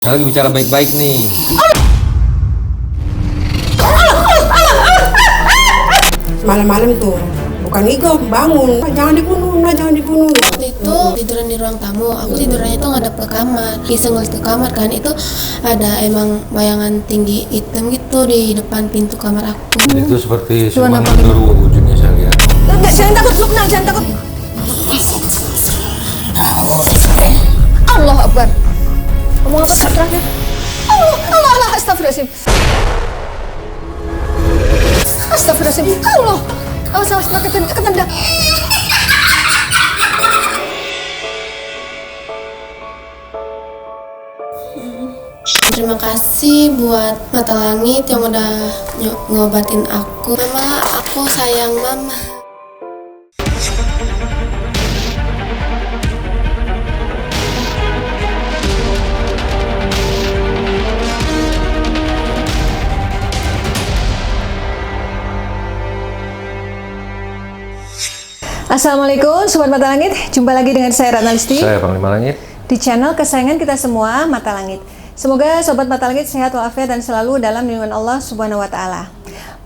Kita lagi bicara baik-baik nih. Malam-malam tuh, bukan ngigo, bangun. Jangan dibunuh, nah jangan dibunuh. Itu tiduran di ruang tamu, aku tidurnya itu ngadep ke kamar. Iseng ngeliat ke kamar kan, itu ada emang bayangan tinggi hitam gitu di depan pintu kamar aku. Itu seperti siluman genderuwo wujudnya saya lihat. Enggak, jangan takut, Lukman, jangan takut. Allah Akbar. Ngomong apa saat terakhir? Allah, astagfirullahaladzim. Astagfirullahaladzim. Allah. Awas, ketendang. Terima kasih buat Mata Langit yang udah ngobatin aku. Mama, aku sayang Mama. Assalamualaikum Sobat Mata Langit. Jumpa lagi dengan saya Ratna Listi Saya Panglima Langit. di channel kesayangan kita semua, Mata Langit. Semoga Sobat Mata Langit sehat walafiat dan selalu dalam lindungan Allah Subhanahu wa Ta'ala.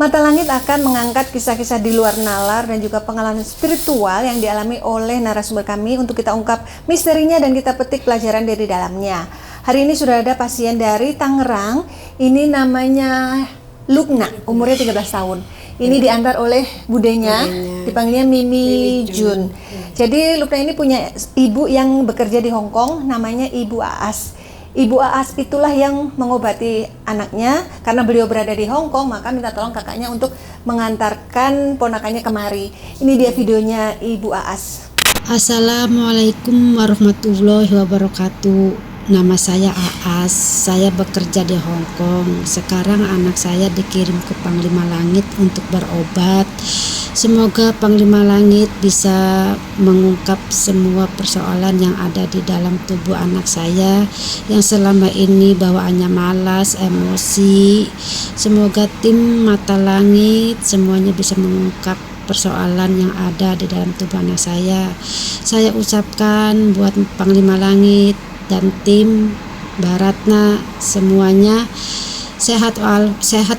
Mata Langit akan mengangkat kisah-kisah di luar nalar dan juga pengalaman spiritual yang dialami oleh narasumber kami untuk kita ungkap misterinya dan kita petik pelajaran dari dalamnya. Hari ini sudah ada pasien dari Tangerang. Ini namanya Lukna, umurnya 13 tahun. Ini diantar oleh budenya, dipanggilnya Mimi Jun. Jadi Lukna ini punya ibu yang bekerja di Hong Kong, namanya Ibu Aas. Ibu Aas itulah yang mengobati anaknya. Karena beliau berada di Hong Kong, maka minta tolong kakaknya untuk mengantarkan ponakannya kemari. Ini dia videonya Ibu Aas. Assalamualaikum warahmatullahi wabarakatuh. Nama saya Aas, saya bekerja di Hong Kong. Sekarang anak saya dikirim ke Panglima Langit untuk berobat. Semoga Panglima Langit bisa mengungkap semua persoalan yang ada di dalam tubuh anak saya yang selama ini bawaannya malas, emosi. Semoga tim Mata Langit semuanya bisa mengungkap persoalan yang ada di dalam tubuh anak saya. Saya ucapkan buat Panglima Langit dan tim Baratna semuanya sehat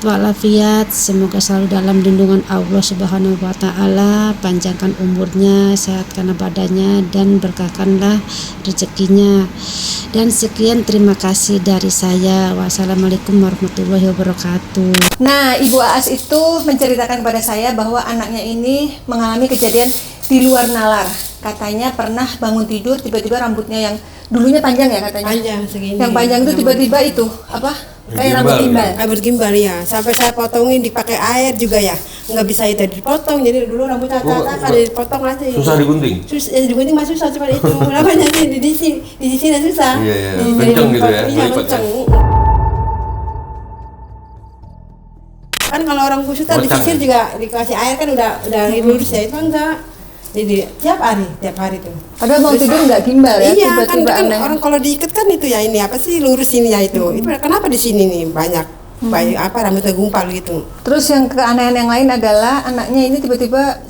walafiat, semoga selalu dalam lindungan Allah Subhanahu wa Ta'ala, panjangkan umurnya, sehatkan badannya dan berkahkanlah rezekinya. Dan sekian, terima kasih dari saya. Wassalamualaikum warahmatullahi wabarakatuh. Nah, Ibu Aas itu menceritakan kepada saya bahwa anaknya ini mengalami kejadian di luar nalar. Katanya pernah bangun tidur tiba-tiba rambutnya yang dulunya panjang ya katanya. Panjang segini. Yang panjang itu tiba-tiba itu apa? Kayak rambut gimbal. Rambut gimbal ya. Sampai saya potongin dipakai air juga ya. Nggak bisa itu dipotong. Jadi dulu rambutnya tata dipotong aja. Susah digunting? Digunting mah susah, cuma itu namanya sih di sini susah. Iya. Kenceng gitu ya? Iya, kenceng. Kan kalau orang khusus kan disisir juga dikasih air kan udah lurus ya, itu enggak. Jadi tiap hari tuh. Padahal mau tidur nggak gimbal ya, Iya, tiba-tiba kan aneh. orang kalau diikat kan itu ya ini apa sih lurus ini ya itu. Itu kenapa di sini nih banyak rambutnya gumpal gitu. Terus yang keanehan yang lain adalah anaknya ini tiba-tiba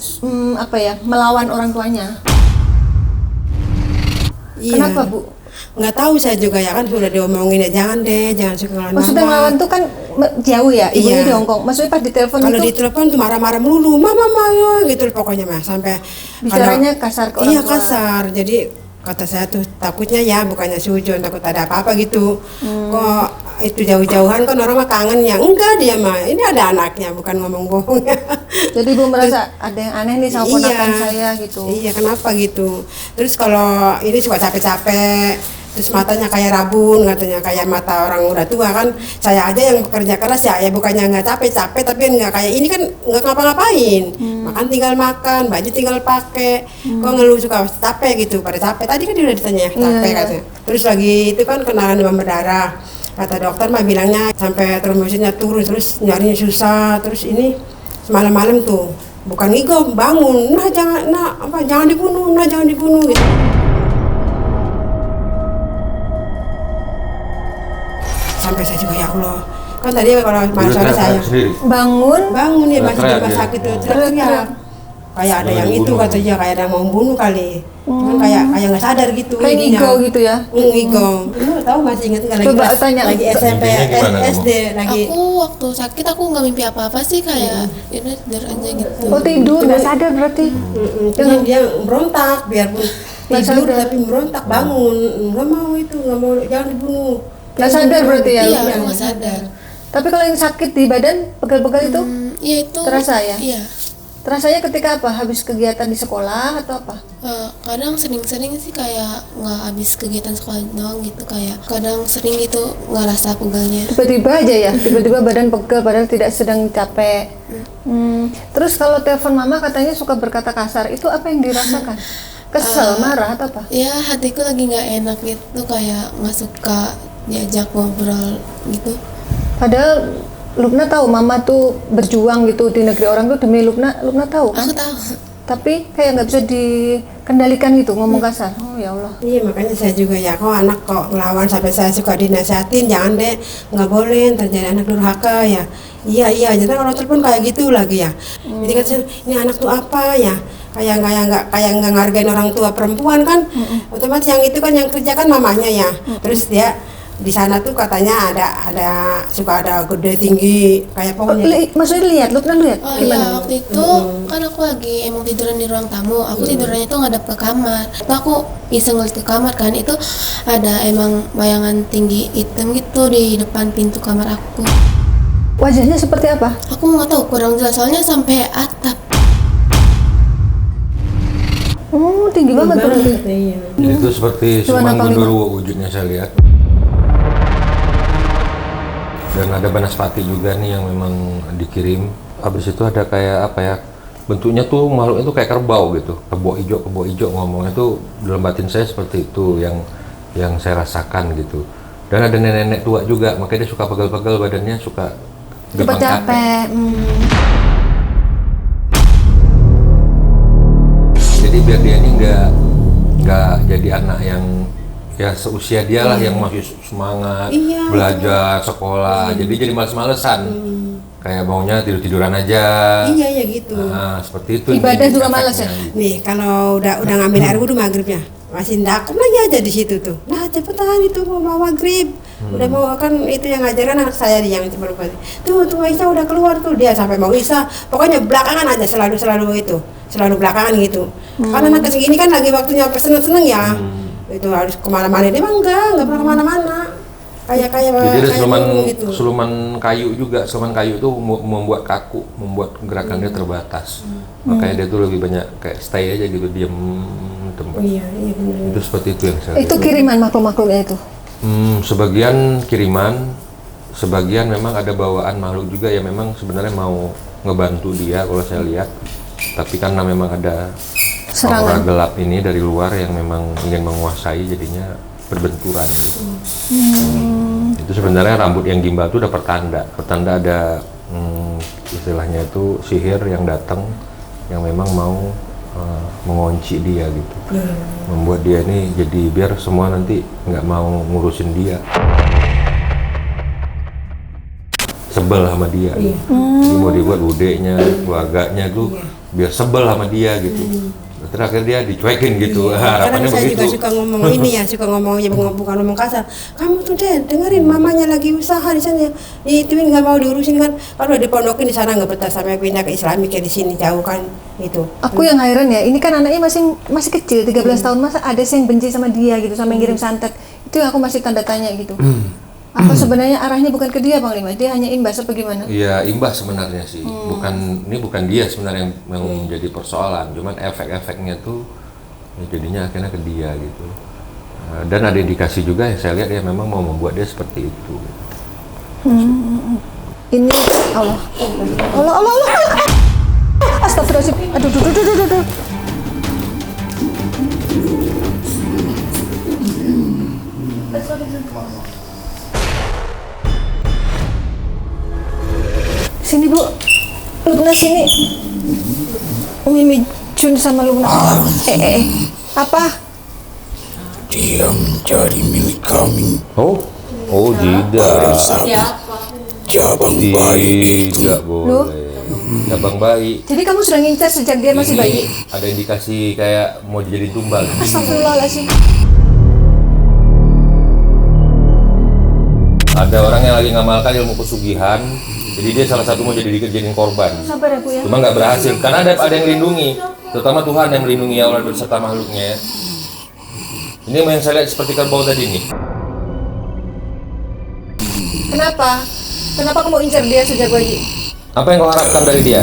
melawan orang tuanya. Iya. Kenapa, Bu? Nggak tahu saya juga ya, kan sudah diomongin ya jangan suka ngelawan Maksudnya mama. ngelawan tuh kan jauh ya, ibunya Iya. di Hong Kong. Maksudnya pas ditelepon Kalau itu ditelepon tuh marah-marah melulu, mama gitu pokoknya mah sampai bicaranya kasar ke orang iya tua. kasar. Jadi kata saya tuh takutnya ya bukannya sujud, takut ada apa-apa gitu. Kok itu jauh-jauhan kan orang mah kangen ya. Enggak, dia mah ini ada anaknya, bukan ngomong bohong. Jadi Ibu merasa ada yang aneh nih sama ponakan saya gitu. Iya, kenapa gitu. Terus kalau ini suka capek-capek, terus matanya kayak rabun, katanya kayak mata orang udah tua kan. Saya aja yang bekerja keras ya bukannya nggak capek-capek, tapi nggak kayak ini kan nggak ngapa-ngapain. Makan tinggal makan, baju tinggal pakai. Kok ngeluh suka capek gitu, pada capek. Tadi kan dia udah ditanya capek katanya. Terus lagi itu kan kenalan demam berdarah. Kata dokter mah bilangnya sampai trombositnya turun, terus nyarinya susah. Terus ini malam-malam tuh bukan ngigo, bangun, jangan dibunuh gitu. Sampai saya juga ya Allah, kan tadi kalau suara saya Bangun bangun ya masih di rumah teriak sakit tuh teriak. teriak. kayak ada yang itu dibunuh. katanya kayak ada yang mau membunuh kali. Kan kayak nggak sadar gitu. Kayak ininya. ngigo gitu ya. Ngigo. Lu tahu masih ingat nggak lagi Coba kelas- tanya. lagi SMP Mimpinya gimana kamu? SD lagi. Aku waktu sakit aku nggak mimpi apa-apa sih, kayak ini tidur aja gitu. Oh tidur, nggak sadar berarti. Cuman dia berontak biarpun Nggak tidur sadar. tapi berontak bangun. Nggak mau itu, nggak mau, jangan dibunuh. Nggak sadar berarti ya? Iya, aku nggak sadar. Tapi kalau yang sakit di badan, pegal-pegal itu, Iya itu. Terasa ya? Iya. terasanya ketika apa? Habis kegiatan di sekolah atau apa? Kadang sering-sering sih kayak nggak habis kegiatan sekolah doang gitu, kayak kadang sering gitu ngerasa pegalnya. Tiba-tiba aja ya, tiba-tiba badan pegel padahal tidak sedang capek. Terus kalau telepon mama katanya suka berkata kasar, itu apa yang dirasakan? Kesel, marah atau apa? Ya hatiku lagi nggak enak gitu, kayak nggak suka diajak ngobrol gitu. Padahal Lubna tahu mama tuh berjuang gitu di negeri orang tuh demi Lubna tahu. Aku tahu. Tapi kayak nggak bisa dikendalikan gitu ngomong kasar. Oh ya Allah. Iya, makanya saya juga ya, kok anak kok ngelawan sampai saya suka dinasihatin, jangan deh, nggak boleh terjadi anak durhaka ya. Iya, jadi kalau telepon kayak gitu lagi ya. Jadi kan saya, ini anak tuh apa ya? Kayak nggak ngargain orang tua perempuan kan. Otomatis yang itu kan yang kerja kan mamanya ya. Terus dia di sana tuh katanya ada suka ada gede tinggi kayak pohonnya. Maksudnya lihat, Lubna lihat? Oh iya, waktu itu kan aku lagi emang tiduran di ruang tamu. Aku tidurannya tuh ngadep ke kamar. Itu aku iseng ngeliat ke kamar kan, itu ada emang bayangan tinggi hitam gitu di depan pintu kamar aku. Wajahnya seperti apa? Aku nggak tahu, kurang jelas soalnya sampai atap. Oh, tinggi banget berarti. Iya. Jadi itu seperti Cuma Sumang nampak Genderuwo wujudnya saya lihat. Dan ada Banaspati juga nih yang memang dikirim. Habis itu ada kayak apa ya? Bentuknya tuh makhluknya tuh kayak kerbau gitu. Kerbau hijau ngomongnya tuh dalam batin saya seperti itu yang saya rasakan gitu. Dan ada nenek-nenek tua juga, makanya dia suka pegel-pegel badannya, suka Cepat capek. Jadi biar dia ini nggak jadi anak yang ya seusia dia lah yang masih semangat belajar sekolah, jadi males-malesan, kayak maunya tiduran aja. Iya gitu. Nah, seperti itu. Ibadah nih juga males ya? efeknya. Nih kalau udah ngambil air wudhu maghribnya masih ndakem lagi aja di situ tuh. Nah cepetan itu mau maghrib, udah mau kan itu yang ngajaran anak saya yang itu baru tuh Aisyah udah keluar tuh, dia sampai mau Isa, pokoknya belakangan aja selalu belakangan gitu. Karena anak segini kan lagi waktunya seneng ya, itu harus kemana-mana, dia mah enggak pernah kemana-mana. Kayak Jadi ada gitu. suluman kayu juga. Suluman kayu itu membuat kaku, membuat gerakannya terbatas. Makanya dia tuh lebih banyak kayak stay aja gitu, diam tempat. Iya benar. Itu seperti itu yang saya Itu lihat. kiriman makhluk-makhluknya itu. Sebagian kiriman, sebagian memang ada bawaan makhluk juga yang memang sebenarnya mau ngebantu dia kalau saya lihat. Tapi karena memang ada aura Serangan. gelap ini dari luar yang memang ingin menguasai, jadinya berbenturan gitu. Itu sebenarnya rambut yang gimbal itu udah pertanda ada istilahnya itu sihir yang datang yang memang mau mengunci dia gitu, membuat dia ini jadi biar semua nanti nggak mau ngurusin dia, sebel sama dia gitu. Jadi mau dibuat budenya, keluarganya tuh biar sebel sama dia gitu. Terakhir dia dicuekin gitu. Kadang Harapannya saya begitu. juga suka ngomong ini ya, bukan ngomong kasar. Kamu tuh deh dengerin mamanya lagi usaha di sana, ituin nggak mau diurusin kan. Kalau dipondokin di sana nggak betah, sampai pindah ke Islamik ya di sini jauh kan itu. Aku yang heran ya, ini kan anaknya masih kecil, 13 tahun, masa ada sih yang benci sama dia gitu, sampai ngirim santet. Itu yang aku masih tanda tanya gitu. Apa sebenarnya arahnya bukan ke dia, Bang Lima? Dia hanya imbas apa gimana? Iya, imbas sebenarnya sih. Ini bukan dia sebenarnya yang menjadi persoalan, cuman efek-efeknya tuh ya jadinya akhirnya ke dia gitu. Dan ada indikasi juga yang saya lihat dia memang mau membuat dia seperti itu. Ini Allah. Astagfirullahaladzim. Aduh. Sini Bu, Lubna sini. Mimi Jun sama Lubna. Apa? Dia mencari milik kami. Oh tidak. Cabang bayi itu Tidak boleh. cabang bayi. Jadi kamu sudah ngincar sejak dia masih bayi? Ada indikasi kayak mau dijadiin tumbal. Astagfirullahaladzim. Ada orang yang lagi ngamalkan ilmu pesugihan, jadi dia salah satu mau dijadiin korban. Sabar ya Bu ya. Cuma nggak berhasil, karena ada yang lindungi, terutama Tuhan yang melindungi Allah beserta makhluknya ya. Ini yang saya lihat seperti kerbau tadi nih. Kenapa? Kenapa kamu incar dia sejak bayi? Apa yang kau harapkan dari dia?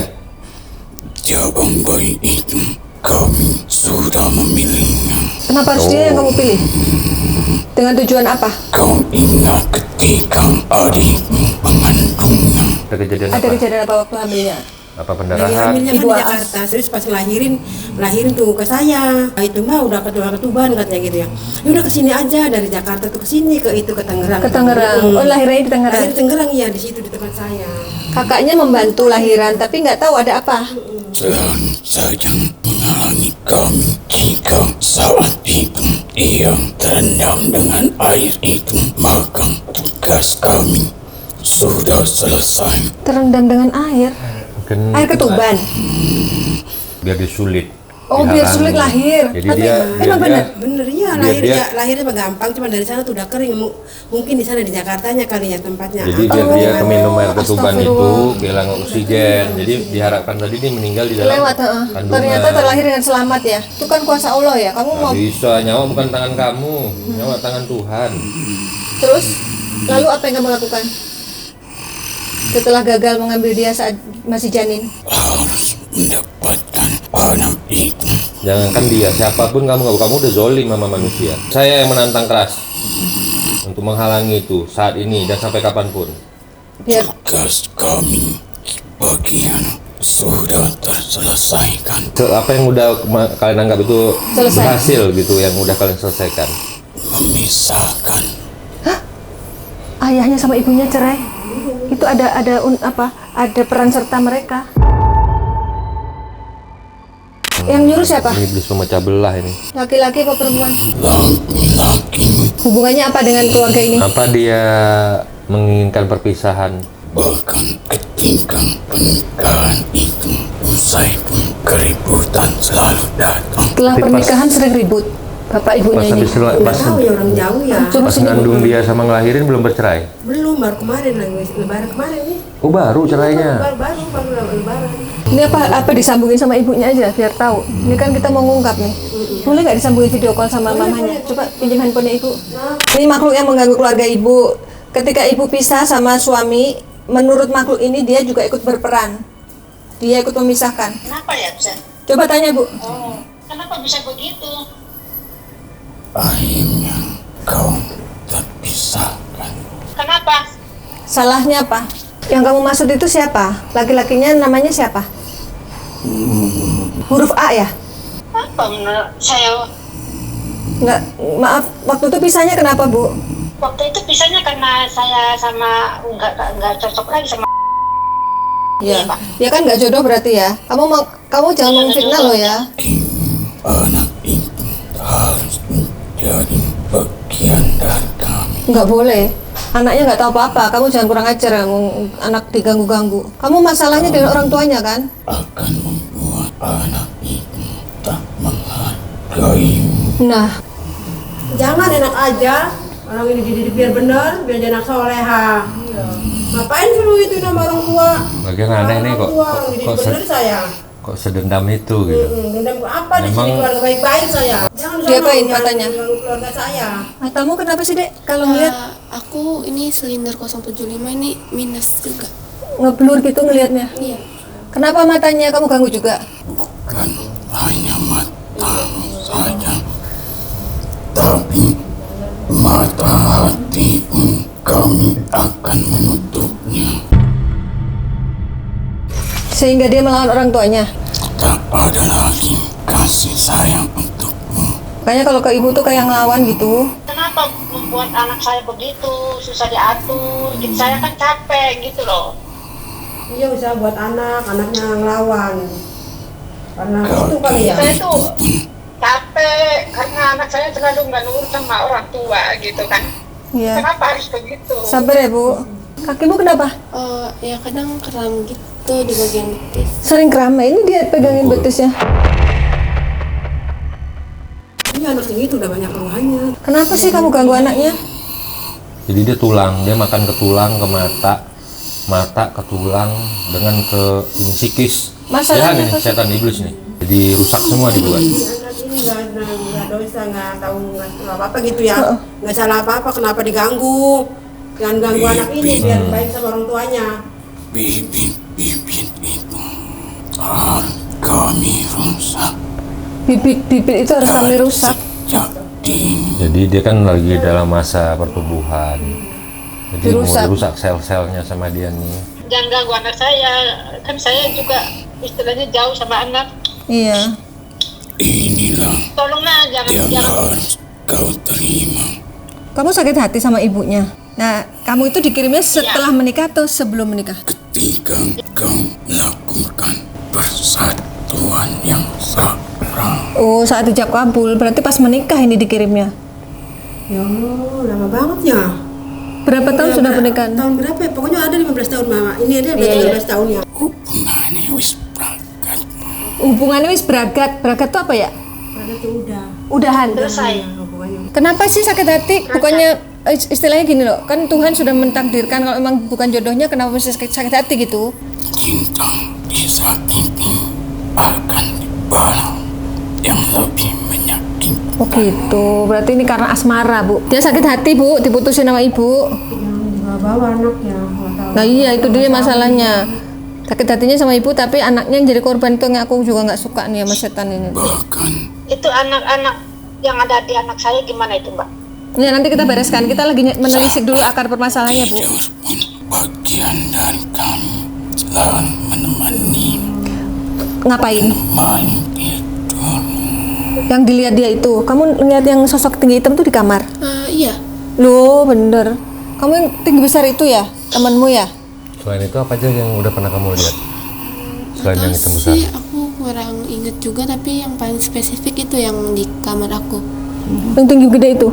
Cabang bayi itu kami sudah memilihnya. Kenapa harus dia yang kamu pilih? Dengan tujuan apa? Kau ingat ketika adikmu mengandungnya. Ada kejadian Ada apa? kejadian apa waktu hamilnya? Apa Lagi pendarahan? hamilnya kan Ibu di Aas. Jakarta, terus pas ngelahirin tuh ke saya. Itu mah udah ketuban katanya gitu ya. Ya udah kesini aja dari Jakarta tuh kesini ke Tangerang. Ke Tangerang. Oh, lahirnya di Tangerang. Lahir di Tangerang ya, di situ di tempat saya. Kakaknya membantu lahiran, tapi nggak tahu ada apa. Selalu saja menghalangi kami jika saat itu ia terendam dengan air itu, maka tugas kami sudah selesai. Terendam dengan air. Mungkin Air ketuban. biar dia sulit. Oh, biar dihalangi. sulit lahir. Jadi Tapi dia emang benar. Bener ya, lahirnya mah gampang, cuma dari sana tuh udah kering. Mungkin di sana di Jakartanya kali ya tempatnya. Jadi biar dia keminum air ketuban itu Astagfirullah. kehilangan oksigen. Jadi diharapkan tadi dia meninggal di dalam Lewat, kandungan. ternyata terlahir dengan selamat ya. Itu kan kuasa Allah ya. Kamu mau Nggak bisa, nyawa bukan tangan kamu, nyawa tangan Tuhan. terus lalu apa yang kamu lakukan? Setelah gagal mengambil dia saat masih janin. Harus mendapatkan anak itu. Jangankan dia, siapapun kamu udah zolim sama manusia. Saya yang menantang keras untuk menghalangi itu saat ini dan sampai kapanpun. Biar Tugas kami bagian sudah terselesaikan. Apa yang udah kalian anggap itu Selesai. berhasil gitu, yang udah kalian selesaikan. Memisahkan ayahnya sama ibunya cerai. Itu ada peran serta mereka. Yang nyuruh siapa? Ini iblis memecah belah ini. Laki-laki apa perempuan? laki-laki, Hubungannya apa dengan keluarga ini? Apa dia menginginkan perpisahan? bahkan ketika pernikahan itu usai pun keributan selalu datang. Setelah pernikahan sering ribut. Bapak Pas ibunya ini. habis Nggak tahu ya orang jauh ya. Coba pas sini. ngandung dia sama ngelahirin belum bercerai? Belum, baru kemarin lagi lebaran kemarin nih. Oh baru cerainya. Baru lebaran. Ini apa disambungin sama ibunya aja biar tahu. Ini kan kita mau ngungkap nih. Boleh nggak disambungin video call sama mamanya? Coba pinjam handphonenya ibu. Ini makhluk yang mengganggu keluarga ibu. Ketika ibu pisah sama suami, menurut makhluk ini dia juga ikut berperan. Dia ikut memisahkan. Kenapa ya bisa? Coba tanya bu. Oh, kenapa bisa begitu? Akhirnya kau terpisahkan. Kenapa? Salahnya apa? Yang kamu maksud itu siapa? Laki-lakinya namanya siapa? Huruf A ya? Apa menurut saya? Nggak, maaf. Waktu itu pisahnya kenapa bu? Waktu itu pisahnya karena saya sama nggak cocok lagi sama. Ya, Iya, Pak. ya kan nggak jodoh berarti ya. Kamu jangan memfitnah lo ya. Anak itu harus menjadi bagian dari kami. Nggak boleh. Anaknya nggak tahu apa-apa. Kamu jangan kurang ajar. Anak diganggu-ganggu. Kamu masalahnya dengan orang tuanya kan? Akan membuat anak itu tak menghargaimu. Nah, Jangan enak aja. Orang ini dididik biar bener, biar jadi anak soleha. Ngapain suruh itu nama orang tua? Bagian aneh nih kok Orang dididik kok, bener saya. kok sedendam itu gitu. Dendam apa di sini Memang- keluarga baik-baik saya. Jangan Diapain jangan matanya? ganggu keluarga saya. matamu kenapa sih dek? Kalau ngeliat Aku ini silinder 075 ini minus juga. ngeblur gitu ngelihatnya. Iya. Kenapa matanya kamu ganggu juga? Bukan hanya matamu saja, tapi mata hati pun kami akan menutupnya. Sehingga dia melawan orang tuanya. Tak ada lagi kasih sayang untukmu. Makanya kalau ke ibu tuh kayak ngelawan gitu. Kenapa membuat anak saya begitu susah diatur? Gitu. Saya kan capek gitu loh. Iya usaha buat anaknya ngelawan. Karena itu kali ya. Saya tuh capek karena anak saya terlalu nggak nurut sama orang tua gitu kan. Iya. Kenapa harus begitu? Sabar ya bu. Kakimu kenapa? Ya kadang kram gitu. itu di bagian betis. Sering kram, ini dia pegangin betisnya. Ini anak yang itu udah banyak keluhannya. Kenapa sih kamu ganggu anaknya? Jadi dia tulang, dia makan ke tulang, ke mata ke tulang, dengan ke ini psikis. Masalahnya Ya, apa ini sih? setan iblis nih. Jadi rusak semua dibuat. Anak ini nggak dosa, nggak tahu nggak apa-apa gitu ya. Nggak salah apa-apa, kenapa diganggu? Jangan ganggu anak ini biar baik sama orang tuanya. Bibit itu harus kami rusak. Bibit itu harus kami rusak. Jadi dia kan lagi dalam masa pertumbuhan. Jadi Dirusak. mau dirusak sel-selnya sama dia nih. Jangan ganggu anak saya, kan saya juga istilahnya jauh sama anak. Iya. Inilah Tolonglah yang jangan harus kau terima. Kamu sakit hati sama ibunya. Nah, kamu itu dikirimnya setelah menikah atau sebelum menikah? Ketika kau melakukan persatuan yang sakral. Oh, saat ijab kabul. Berarti pas menikah ini dikirimnya. Ya Allah, lama banget ya. Berapa tahun sudah pernikahan? Tahun berapa ya? Pokoknya ada 15 tahun mama. Ini ada 15 tahun ya. Hubungannya wis berangkat. Hubungannya wis beragat. Beragat itu apa ya? Ada tuh udah. Udahan. selesai. Hubungannya. Kenapa sih sakit hati? Bukannya istilahnya gini loh, kan Tuhan sudah mentakdirkan kalau memang bukan jodohnya, kenapa mesti sakit hati gitu? Cinta disakiti akan dibalas yang lebih menyakitkan. Oh gitu, berarti ini karena asmara Bu. Dia sakit hati Bu, diputusin sama ibu. Yang bawa anaknya. Nggak tahu. Nah iya itu dia masalahnya. Sakit hatinya sama ibu tapi anaknya yang jadi korban itu yang aku juga nggak suka nih sama setan ini. Bahkan Itu anak-anak yang ada di anak saya gimana itu, Mbak? Ya nanti kita bereskan, kita lagi menelisik dulu akar permasalahannya Bu. tidak pun bagian dari kami selalu menemani Ngapain? main tidur. Yang dilihat dia itu, kamu lihat yang sosok tinggi hitam tuh di kamar? Iya. Loh bener, kamu yang tinggi besar itu ya, temanmu ya? Selain itu apa aja yang udah pernah kamu lihat? Selain yang hitam besar. Sih aku kurang inget juga, tapi yang paling spesifik itu yang di kamar aku. Yang tinggi gede itu?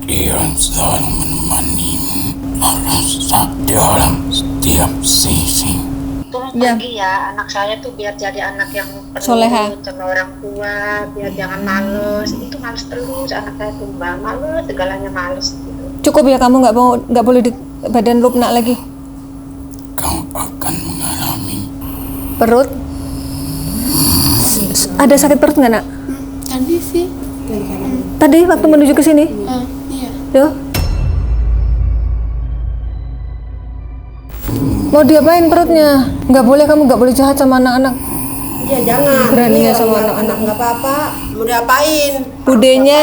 Dia selalu menemanimu merusak dalam setiap sisi. Tolong Ya. pergi ya, anak saya tuh biar jadi anak yang Soleha. penurut sama orang tua, biar jangan males. Itu males terus anak saya tuh, Mbak. Males, segalanya males gitu. Cukup ya kamu nggak boleh di badan lunak lagi. Kau akan mengalami Perut? Ada sakit perut nggak nak? Tadi sih. Tadi waktu menuju ke sini? Iya. Yo. Mau diapain perutnya? Nggak boleh, kamu nggak boleh jahat sama anak-anak. Iya jangan. Beraninya Ini sama orang anak-anak. nggak apa-apa. Mau diapain? Budenya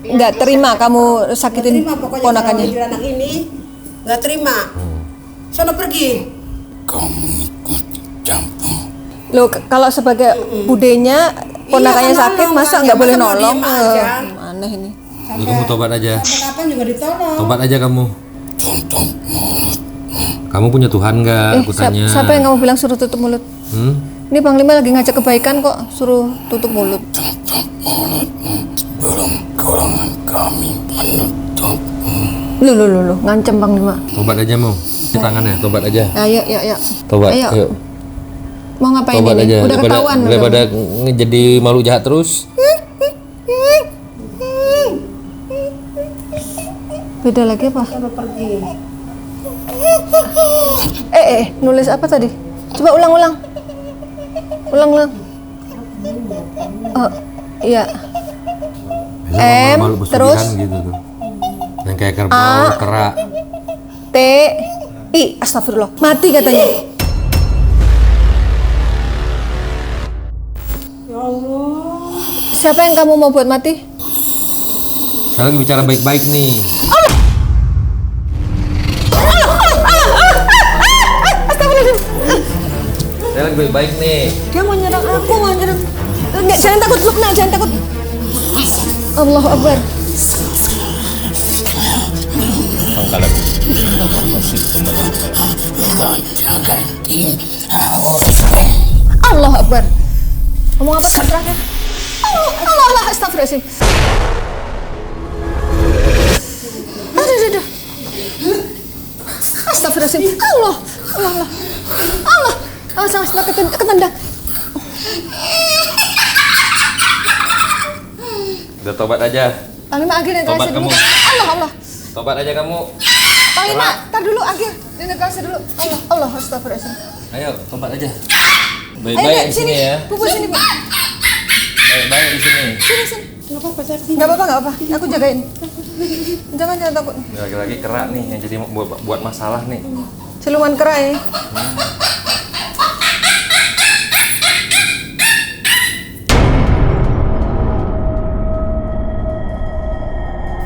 nggak terima kamu sakitin Terima pokoknya ponakannya. kalau anak ini nggak terima. Sono pergi. kau mengikuti campur. Loh, kalau sebagai budenya ponakannya Iya, kan sakit, nolong, masa Bang. nggak boleh Masa mau nolong? diem aja? Aneh ini. Jadi kamu tobat aja. Sampai kapan juga ditolong. Tobat aja kamu. Tutup mulut. Kamu punya Tuhan nggak? Aku tanya. Siapa yang kamu bilang suruh tutup mulut? Ini Panglima lagi ngajak kebaikan kok, suruh tutup mulut. Tutup mulutmu sebelum golongan kami menutupmu. Lu, ngancem Panglima. Tobat aja mau. Di tangannya, tobat aja. Ayo. Tobat. Ayo. Ayo. Mau ngapain Tobat ini? aja. Udah ketahuan. Daripada jadi malu jahat terus. Beda lagi apa? Sono pergi. Nulis apa tadi? Coba ulang. Ulang. Oh, iya. Biasanya M, malu terus? bersulihan gitu tuh. Yang kayak kerbau, kerak. T, I, astagfirullah. Mati katanya. Ya Allah. Siapa yang kamu mau buat mati? Saya lagi bicara baik-baik nih. Saya lagi baik-baik nih. Dia mau nyerang aku, mau nyerang. Enggak, jangan takut, Lukna, jangan takut. Allahu Akbar. Allahu Akbar. Ngomong apa tadi terakhir? Allah, astagfirullahaladzim. Aduh. Astagfirullahaladzim. Allah. Oh, sama ketendang. Udah tobat aja. Panglima Agil Tobat dulu. kamu. Allah. Tobat aja kamu. Panglima, tar dulu Agil. Dinegasi dulu. Allah, astagfirullahaladzim. Ayo, tobat aja. Baik-baik di sini ya. Pupus sini, Bu. Baik-baik di sini. Sini. Enggak apa-apa. Aku jagain. Jangan takut. Ini lagi-lagi kerak nih yang jadi buat masalah nih. Siluman kera ya.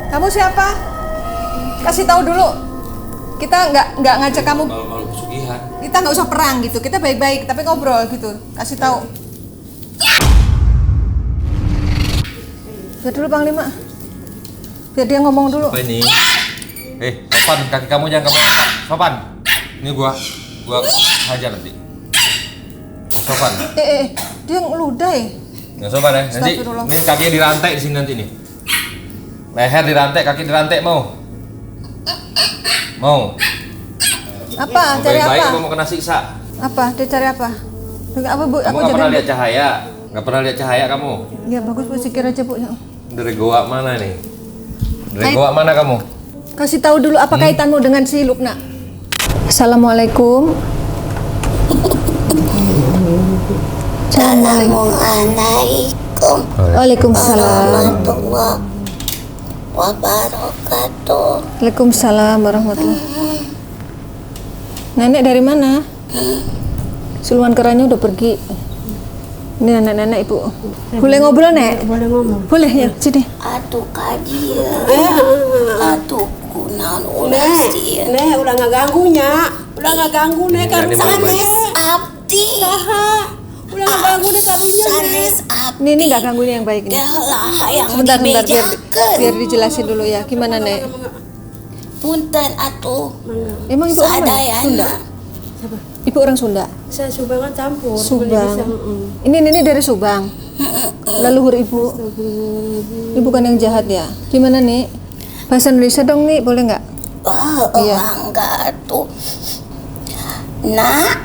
Kamu siapa? Kasih tahu dulu. Kita nggak ngajak kamu. Malu-malu pesugihan. Kita nggak usah perang gitu. Kita baik-baik tapi ngobrol gitu. Kasih tahu. Biar dulu Panglima. Biar dia ngomong dulu. Apa ini? Sopan, kaki kamu jangan kamu angkat. Sopan. Ini gua hajar nanti. Sopan. Dia ngeludah ya. Nggak sopan ya. Nanti Astagfirullah. ini kakinya dirantai di sini nanti nih. Leher dirantai, kaki dirantai mau? Mau? Apa? Cari Baik-baik apa? kamu mau kena siksa. Apa? Dia cari apa? Enggak apa, Bu? Kamu Aku nggak pernah jagain. lihat cahaya? Nggak pernah lihat cahaya kamu? Ya bagus, Bu. Sikir aja, Bu. Dari goa mana nih? Dari goa mana kamu? Kasih tahu dulu apa kaitanmu dengan si Lukna. Assalamualaikum. Assalamualaikum Waalaikumsalam. warahmatullahi wabarakatuh. Waalaikumsalam warahmatullahi. Nenek dari mana? Siluman keranya udah pergi. Ini nenek-nenek Ibu. Boleh ngobrol, Nek? Boleh ngomong. Boleh ya, sini. Atuh kadia, atuh kunaon ulah sih. Udah nggak ganggunya. Udah nggak ganggu Nek Ini karunya. Sanes abdi, Udah nggak ganggu Nek karunya. sanes abdi. Ini nggak ganggu ini yang baik ini. Dah yang Sebentar, biar dibejakeun. dijelasin dulu ya. Gimana, Nek? Punten atuh Emang Ibu orang mana? Sunda. sadayana. Ibu orang Sunda. Saya Subang campur. Subang. Ini dari Subang. Leluhur Ibu. Ibu kan yang jahat ya. Gimana nih? Bahasa Indonesia dong nih, boleh nggak? Iya. Enggak tuh. Nak,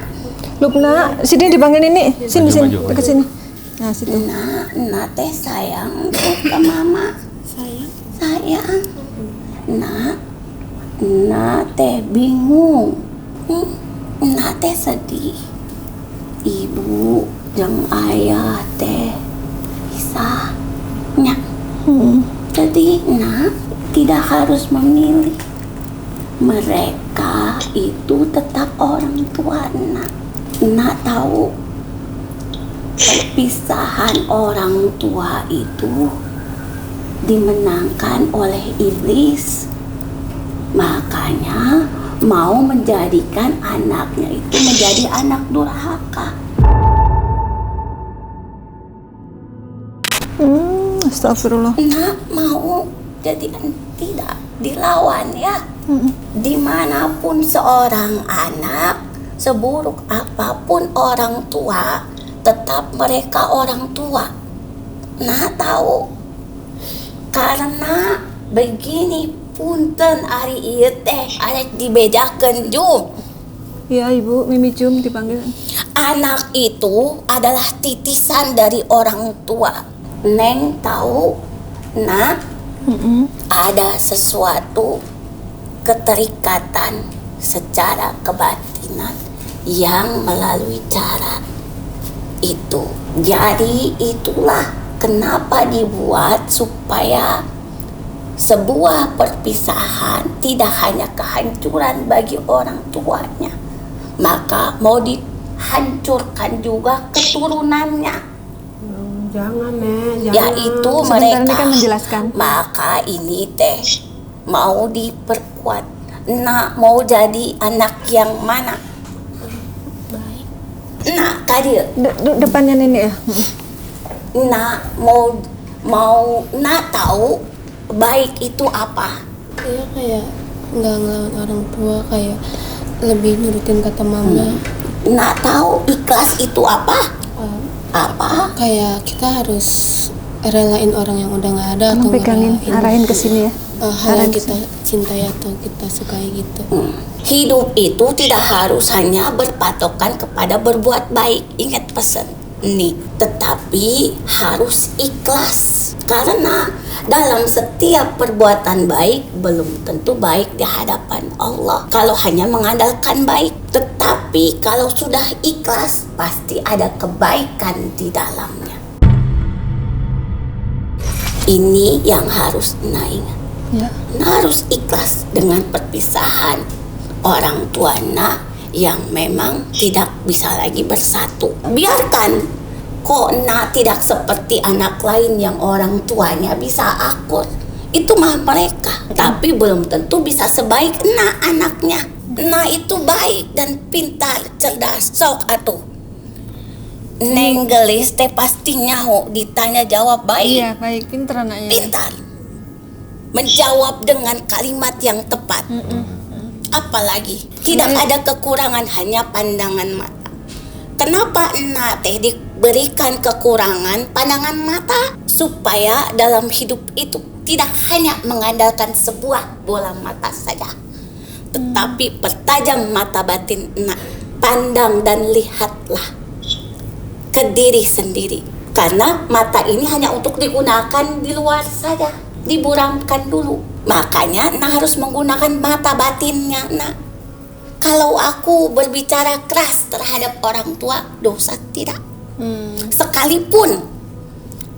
Lukna, sini dipanggil ini. Sini, Maju, sini, maju, dekat maju. sini. Nah, situ. nak teh sayang tuh ke mama. Sayang. Nak teh bingung. Nak teh sedih. Ibu jeung ayah teh pisahnya. Jadi nak tidak harus memilih. Mereka itu tetap orang tua nak. Nak tahu perpisahan orang tua itu dimenangkan oleh iblis. Makanya mau menjadikan anaknya itu menjadi anak durhaka. Astagfirullah. Nak mau jadi tidak dilawan ya. Dimanapun seorang anak, seburuk apapun orang tua, tetap mereka orang tua. Nah tahu, karena begini punten ari ieu teh arek dibedakeun Jum. Iya, Ibu, Mimi Jum dipanggil. Anak itu adalah titisan dari orang tua. Neng tahu, nak, ada sesuatu keterikatan secara kebatinan yang melalui cara itu. Jadi itulah kenapa dibuat supaya sebuah perpisahan tidak hanya kehancuran bagi orang tuanya, maka mau dihancurkan juga keturunannya. Jangan Nek, jangan. Yaitu Sebentar, mereka. ini kan menjelaskan. Maka ini teh mau diperkuat. Nak mau jadi anak yang mana? Nak kadir. Depannya nenek ya. Nak mau nak tahu baik itu apa? Iya, kayak nggak ngelawan orang tua, kayak lebih nurutin kata mama. Nak tahu ikhlas itu apa? Apa? Kayak kita harus relain orang yang udah nggak ada Tolong atau pegangin, ngerayain arahin ke sini ya. hal yang kita cintai atau kita sukai gitu. Hidup itu tidak harus hanya berpatokan kepada berbuat baik. Ingat pesan ini, tetapi harus ikhlas. Karena dalam setiap perbuatan baik belum tentu baik di hadapan Allah kalau hanya mengandalkan baik. Tetapi kalau sudah ikhlas pasti ada kebaikan di dalamnya. Ini yang harus ingat. Ya. Harus ikhlas dengan perpisahan orang tua yang memang tidak bisa lagi bersatu. Biarkan kok tidak seperti anak lain yang orang tuanya bisa akur. Itu mah mereka. Tapi belum tentu bisa sebaik anaknya. Itu baik dan pintar, cerdas. Sok atuh. Neng gelis teh pasti nyaho ditanya jawab baik. Iya, baik, pintar anaknya. Pintar. Menjawab dengan kalimat yang tepat. Apalagi tidak ada kekurangan, hanya pandangan mata. Kenapa teh diberikan kekurangan pandangan mata? Supaya dalam hidup itu tidak hanya mengandalkan sebuah bola mata saja, tetapi pertajam mata batin pandang dan lihatlah ke diri sendiri. Karena mata ini hanya untuk digunakan di luar saja, diburamkan dulu. Makanya harus menggunakan mata batinnya. Kalau aku berbicara keras terhadap orang tua, dosa tidak. Sekalipun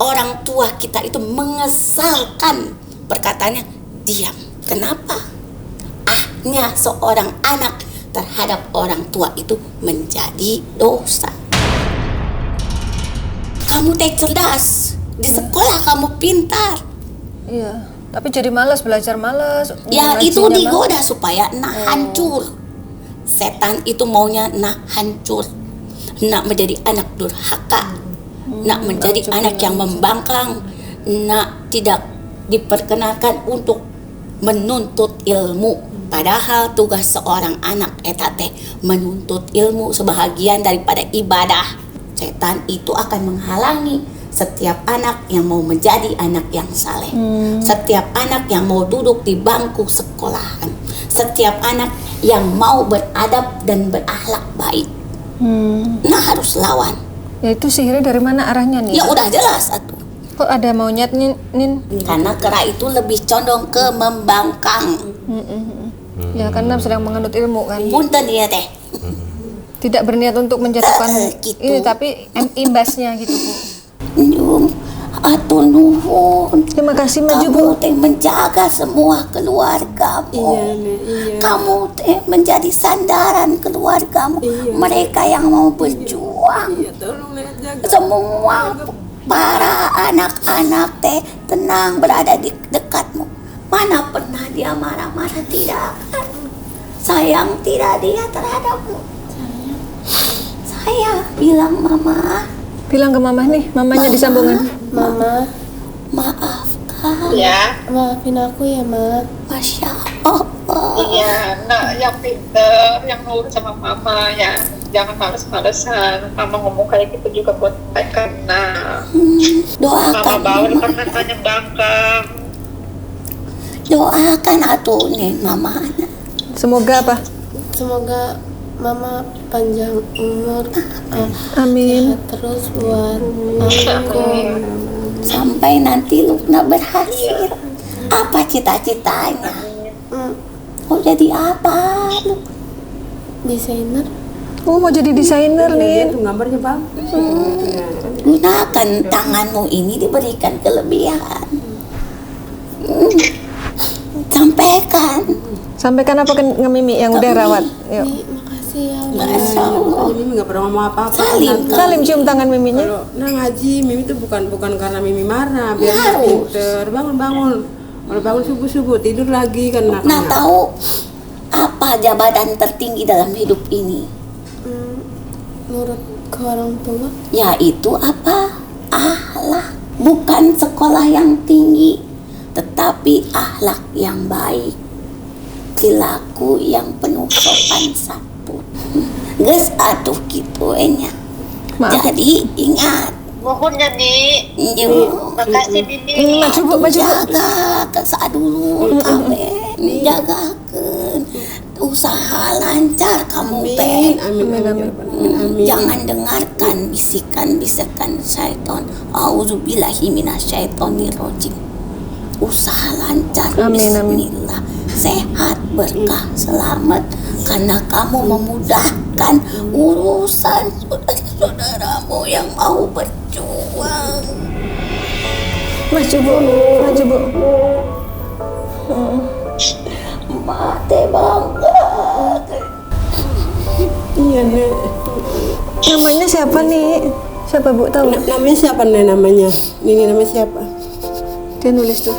orang tua kita itu mengesalkan perkataannya, diam. Kenapa? Ahnya seorang anak terhadap orang tua itu menjadi dosa. Kamu teh cerdas, di sekolah kamu pintar. Iya, tapi jadi malas, belajar malas. Ya itu ngajinya digoda supaya hancur. Setan itu maunya hancur. Menjadi anak durhaka. Menjadi anak yang membangkang. Tidak diperkenalkan untuk menuntut ilmu. Padahal tugas seorang anak eta teh menuntut ilmu sebahagian daripada ibadah. Setan itu akan menghalangi setiap anak yang mau menjadi anak yang saleh. Setiap anak yang mau duduk di bangku sekolahan. Setiap anak yang mau beradab dan berakhlak baik. Harus lawan. Ya itu sihirnya dari mana arahnya nih? Ya udah jelas atuh. Kok ada maunya nin? Karena kera itu lebih condong ke membangkang. Ya karena sedang menganut ilmu kan. Punten ya teh. Tidak berniat untuk menjatuhkan gitu. ini, tapi imbasnya gitu Bu. Atur nuhun. Terima kasih Maju Bu. Kamu teh menjaga semua keluargamu. Iya. Kamu teh menjadi sandaran keluargamu. Mereka yang mau berjuang. Tolong jaga. Semua para anak-anak teh tenang berada di dekatmu. Mana pernah dia marah-marah, tidak? Sayang tidak dia terhadapmu? Saya bilang mama. Bilang ke mama nih, mamanya disambungan. Mama, Maafkan. Ya, maafin aku ya, Ma. Masya Allah. iya, yang pinter, yang nurut sama mama ya. Jangan males-malesan. Mama ngomong kayak gitu juga buat mereka. Doakan Mama bawa mama. karena tanya bangkang. Doakan atuh nih mama. Semoga apa? Semoga Mama panjang umur, Amin. sehat terus buat aku. Sampai nanti Lukna berhasil. Apa cita-citanya? Mau jadi apa Luk? Desainer. Oh mau jadi desainer nih. Itu gambarnya Bang. Gunakan tanganmu ini diberikan kelebihan. Sampaikan apa ke Mimi yang udah rawat? Yuk. Makasih ya. Masya Allah. Mimi nggak pernah ngomong apa-apa. Salim cium tangan Miminya. Kalau ngaji, Mimi itu bukan karena Mimi marah, biar dia pinter. Bangun. Kalau bangun subuh tidur lagi kan. Nah tahu apa jabatan tertinggi dalam hidup ini? Nurut ke orang tua. Yaitu apa? Akhlak. Bukan sekolah yang tinggi, tetapi akhlak yang baik. Perilaku yang penuh sopan santun. Geus atuh kitu nya. Maaf. Jadi ingat, Mohonnya di makasih Bibi. Jaga kesak dulu kabe, jagakan usaha lancar kamu teh. Amin. Jangan dengarkan bisikan-bisikan syaitan. Auzubillahi minasyaitonirrajim. Usaha lancar, bismillah. Sehat, berkah, selamat, karena kamu memudahkan urusan saudara-saudaramu yang mau berjuang. Maju Bu. Mate bangga. Iya Nek. Namanya siapa nih? Siapa Bu tahu? Namanya siapa Nek namanya? Ini namanya siapa? Dia nulis tuh.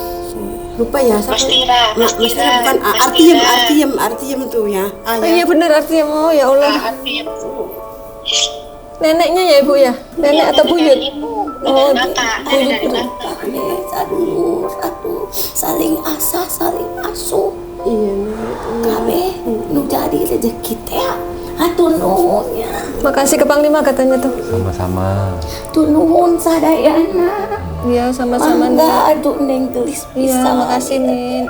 Lupa ya. Mas Tira, bukan Artiem tuh ya. Oh iya benar artinya. Oh ya Allah. Neneknya ya Ibu ya? Nenek atau buyut? Oh, dulu satu saling asah, saling asuh. Iya. Kabe nu jadi rezeki teh. Hatur nuhun ya. Makasih ke Panglima katanya tuh. Sama-sama. Hatur nuhun sadayana. Iya sama-sama. Mangga atuh neng gelis Iya bisa. makasih Nin.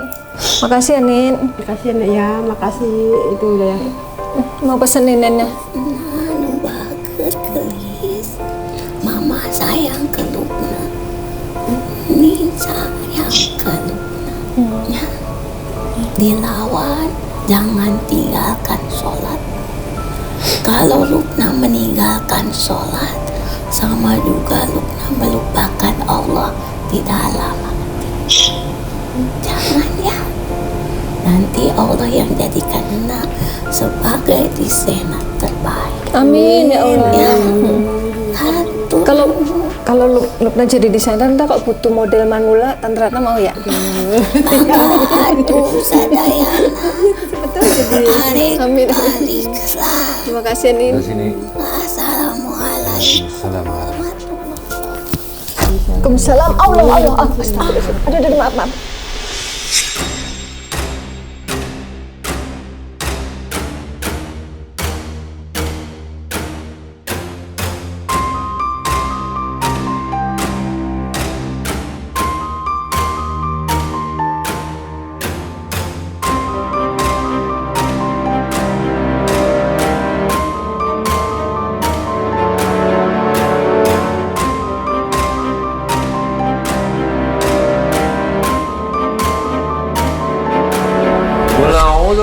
Makasih ya Nin. Makasih Nek ya, makasih itu udah ya. Mau pesen Ninennya. Anu bager gelis. Mama sayang ke Lukna. Nin sayang ke Lukna. Ya. Dilawan, jangan tinggalkan sholat. Kalau Lukna meninggalkan sholat, sama juga Lukna melupakan Allah di dalam hati. Jangan ya. Nanti Allah yang jadikan Lukna sebagai desainer terbaik. Amin ya Allah. Ya. Hatur. Kalau Lukna jadi desainer, entah kok butuh model manula, Tante Ratna mau ya? Aduh, sadayana. Amin. Baliklah. Terima kasih Nin. Ke sini. Assalamualaikum. Assalamualaikum. Waalaikumsalam. Allah. Aduh, maaf.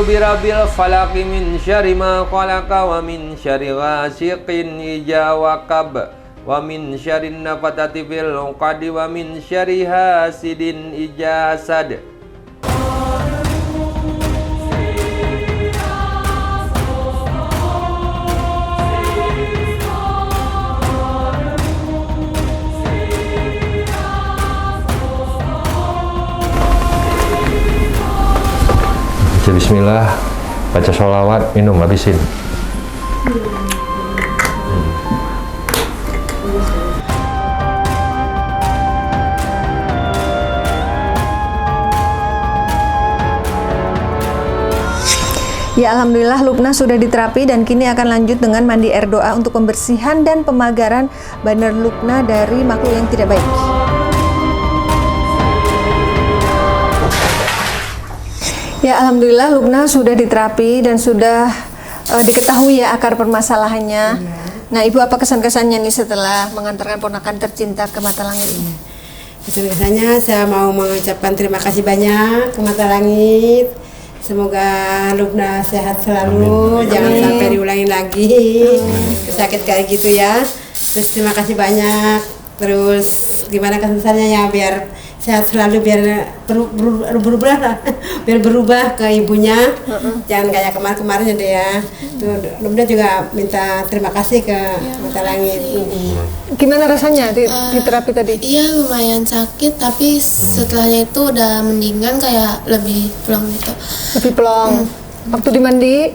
Birabil falaqi min syarri ma khalaqa wa min syarri ghasiqin idza waqab wa min syarri nafathati fil 'uqadi wa min syarri hasidin idza hasad. Bismillah, baca sholawat, minum, habisin. Ya Alhamdulillah Lukna sudah diterapi dan kini akan lanjut dengan mandi air doa untuk pembersihan dan pemagaran badan Lukna dari makhluk yang tidak baik. Ya Alhamdulillah Lukna sudah diterapi dan sudah diketahui ya akar permasalahannya. Nah Ibu apa kesan-kesannya nih setelah mengantarkan ponakan tercinta ke Mata Langit ini? Kesan-kesannya saya mau mengucapkan terima kasih banyak ke Mata Langit. Semoga Lukna sehat selalu, jangan sampai diulangi lagi sakit kayak gitu ya. Terus terima kasih banyak. Terus gimana kesannya ya biar sehat selalu, biar berubah lah, biar berubah ke ibunya, jangan kayak kemarin-kemarin deh ya. Tuh, Lukna juga minta terima kasih ke Mata Langit. Gimana rasanya di terapi tadi? Iya lumayan sakit, tapi setelahnya itu udah mendingan, kayak lebih plong gitu. Lebih plong. Waktu dimandi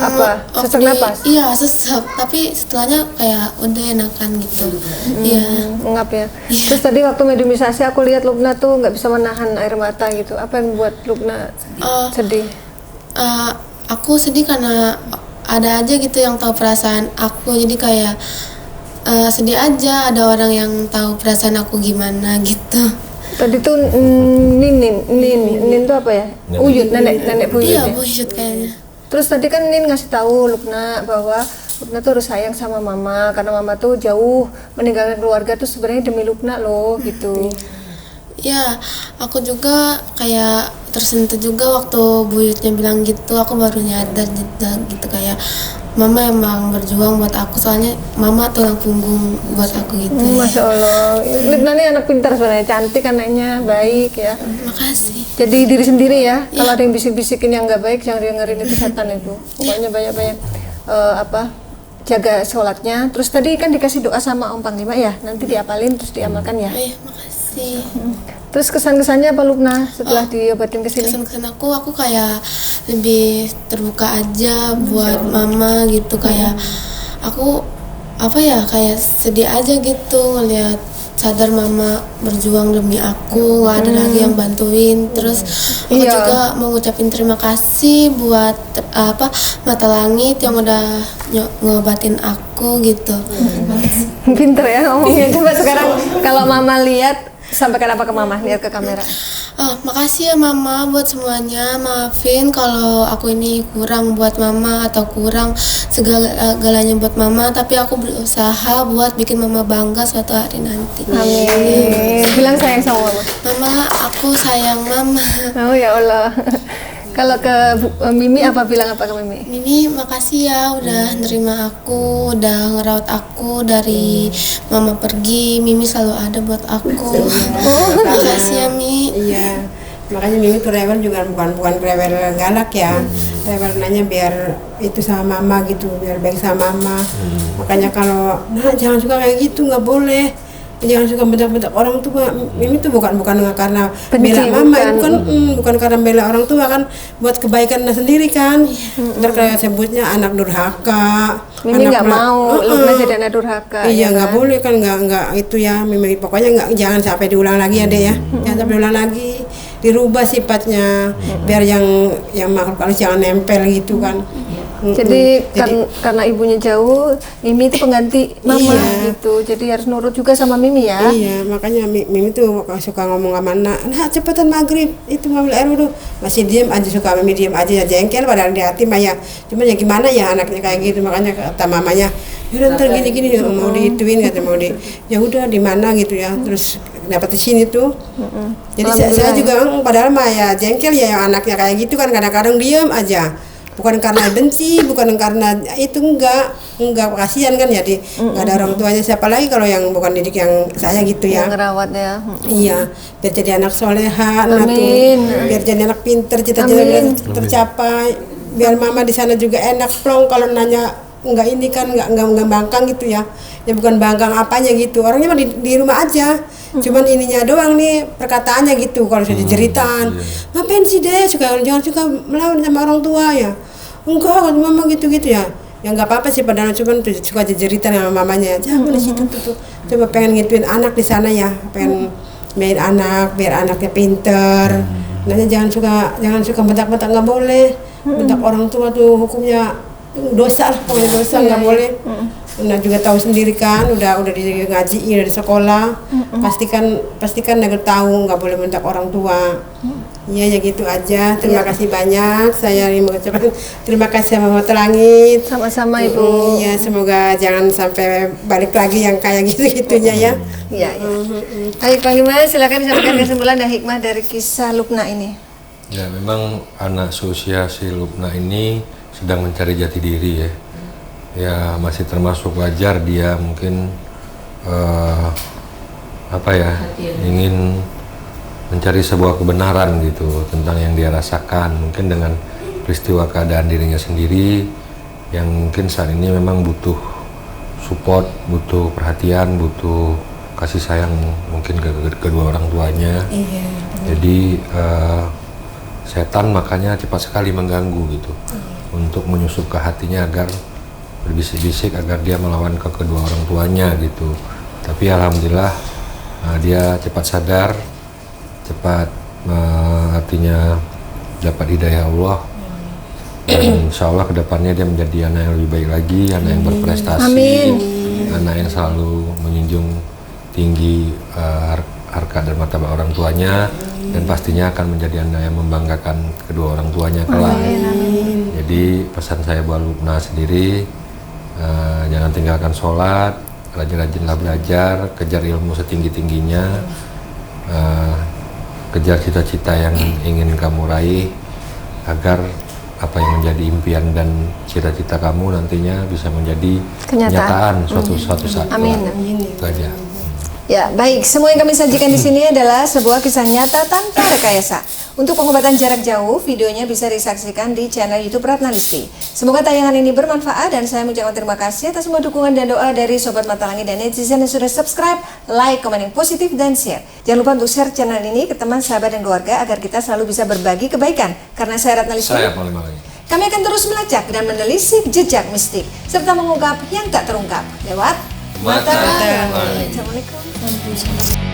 apa? Sesak napas? Iya sesak, tapi setelahnya kayak udah enakan gitu. Iya. Ngap ya. Terus tadi waktu mediumisasi aku lihat Lukna tuh nggak bisa menahan air mata gitu. Apa yang membuat Lukna sedih? Aku sedih karena ada aja gitu yang tahu perasaan aku, jadi kayak sedih aja ada orang yang tahu perasaan aku gimana gitu. Tadi tuh Nin tuh apa ya? Uyut, nenek buyut. Iya, Ya? buyut kayaknya. Terus tadi kan Nin ngasih tahu Lukna bahwa Lukna tuh harus sayang sama mama karena mama tuh jauh meninggalkan keluarga tuh sebenarnya demi Lukna loh gitu. Ya, aku juga kayak tersentuh juga waktu buyutnya bilang gitu. Aku baru nyadar gitu kayak mama emang berjuang buat aku, soalnya mama tulang punggung buat aku gitu. Masya Allah, Lukna ini anak pintar sebenarnya, cantik anaknya, baik ya. Makasih. Jadi diri sendiri ya. Kalau ada yang bisik-bisikin yang nggak baik, jangan dengerin, itu setan itu. Pokoknya banyak-banyak jaga sholatnya. Terus tadi kan dikasih doa sama Om Panglima ya, nanti diapalin terus diamalkan ya. Iya, makasih. Terus kesan-kesannya apa Lukna setelah diobatin ke sini? Kesan aku kayak lebih terbuka aja buat mama gitu, kayak aku apa ya, kayak sedih aja gitu ngeliat sadar mama berjuang demi aku, nggak ada lagi yang bantuin. Terus aku juga mau ngucapin terima kasih buat Mata Langit yang udah ngobatin aku gitu. Pinter ya ngomongnya. Coba sekarang kalau mama lihat, sampaikan apa ke mama, lihat ke kamera. Makasih ya mama buat semuanya. Maafin kalau aku ini kurang buat mama atau kurang segalanya buat mama, tapi aku berusaha buat bikin mama bangga suatu hari nanti. Amin. Bilang sayang sama mama. Mama, aku sayang mama. Oh ya Allah. Kalau ke Mimi apa, bilang apa ke Mimi? Mimi, makasih ya udah nerima aku, udah ngerawat aku dari mama pergi. Mimi selalu ada buat aku. Makasih ya Mi. Iya, makanya Mimi tuh rewel juga bukan rewel galak ya. Rewel nanya biar itu sama mama gitu, biar baik sama mama. Makanya kalau jangan suka kayak gitu, nggak boleh. Jangan suka bentak-bentak orang tua. Mimi tuh bukan karena bela mama, bukan karena bela orang tua kan, buat kebaikan sendiri kan. Ntar kayak sebutnya anak durhaka. Mimi nggak mau Lukna jadi anak durhaka. Iya, nggak kan? boleh kan, nggak itu ya. Mimi pokoknya jangan sampai diulang lagi ya deh ya. Jangan sampai diulang lagi. Dirubah sifatnya biar yang makhluk halus jangan nempel gitu kan. Jadi karena ibunya jauh, Mimi itu pengganti mama gitu. Jadi harus nurut juga sama Mimi ya. Iya, makanya Mimi tuh suka ngomong sama anak, nah cepetan maghrib, itu ngambil air dulu. Masih diem aja, suka Mimi diem aja ya, jengkel padahal di hati mah ya. Cuma ya gimana ya anaknya kayak gitu, makanya kata mamanya, udah ntar gini-gini mau diituin, kata mau ya udah di mana gitu ya. Terus dapat di sini tuh. Jadi saya juga padahal mah ya jengkel ya yang anaknya kayak gitu kan, kadang-kadang diem aja. Bukan karena benci, bukan karena itu, enggak kasihan kan ya, nggak ada orang tuanya, siapa lagi kalau yang bukan didik yang saya gitu ya. Yang ngerawat ya. Iya, biar jadi anak soleha, biar jadi anak pinter, cita-cita tercapai, biar mama di sana juga enak plong. Kalau nanya enggak ini kan enggak bangkang gitu ya. Ya bukan bangkang apanya gitu, orangnya mah di rumah aja. Cuman ininya doang nih perkataannya gitu. Kalau sudah jeritan, ngapain sih deh, jangan suka melawan sama orang tua ya. Enggak, kan mama gitu-gitu ya. Ya nggak apa-apa sih, padahal cuman suka jeritan sama mamanya. Jangan di situ tuh. Coba pengen ngituin anak di sana ya, pengen main anak biar anaknya pinter. Nanya jangan suka bentak-bentak, nggak boleh. Bentak orang tua tuh hukumnya dosa lah, pokoknya dosa, nggak boleh. Nah juga tahu sendiri kan, udah di ngaji, udah di sekolah, pastikan negara tahu nggak boleh bentak orang tua. Iya ya gitu aja. Terima kasih banyak. Saya mengucapkan terima kasih sama Mata Langit. Sama-sama Ibu. Iya, semoga jangan sampai balik lagi yang kayak gitu-gitunya ya. Iya. Baik Panglima, silakan disampaikan kesimpulan dan hikmah dari kisah Lukna ini. Ya memang anak seusia si Lukna ini sedang mencari jati diri ya. Ya masih termasuk wajar dia mungkin ingin mencari sebuah kebenaran gitu tentang yang dia rasakan, mungkin dengan peristiwa keadaan dirinya sendiri yang mungkin saat ini memang butuh support, butuh perhatian, butuh kasih sayang mungkin ke kedua orang tuanya. Jadi setan makanya cepat sekali mengganggu gitu untuk menyusup ke hatinya agar berbisik-bisik agar dia melawan ke kedua orang tuanya gitu. Tapi alhamdulillah dia cepat sadar, cepat artinya dapat hidayah Allah, Dan insya Allah kedepannya dia menjadi anak yang lebih baik lagi, anak yang berprestasi, Amin. anak yang selalu menjunjung tinggi harkat dan martabat orang tuanya, dan pastinya akan menjadi anak yang membanggakan kedua orang tuanya kelak. Jadi pesan saya buat Lubna sendiri, jangan tinggalkan sholat, rajin-rajinlah belajar, kejar ilmu setinggi-tingginya, kejar cita-cita yang ingin kamu raih, agar apa yang menjadi impian dan cita-cita kamu nantinya bisa menjadi kenyataan suatu saat. Amin. Itu aja. Ya, baik. Semua yang kami sajikan di sini adalah sebuah kisah nyata tanpa rekayasa. Untuk pengobatan jarak jauh, videonya bisa disaksikan di channel YouTube Ratna Listi. Semoga tayangan ini bermanfaat dan saya mengucapkan terima kasih atas semua dukungan dan doa dari Sobat Mata Langit dan netizen yang sudah subscribe, like, komen yang positif, dan share. Jangan lupa untuk share channel ini ke teman, sahabat, dan keluarga agar kita selalu bisa berbagi kebaikan. Karena saya Ratna Listi, Saya Paling Malangi. kami akan terus melacak dan menelisik jejak mistik serta mengungkap yang tak terungkap lewat Mata Langit. Assalamualaikum.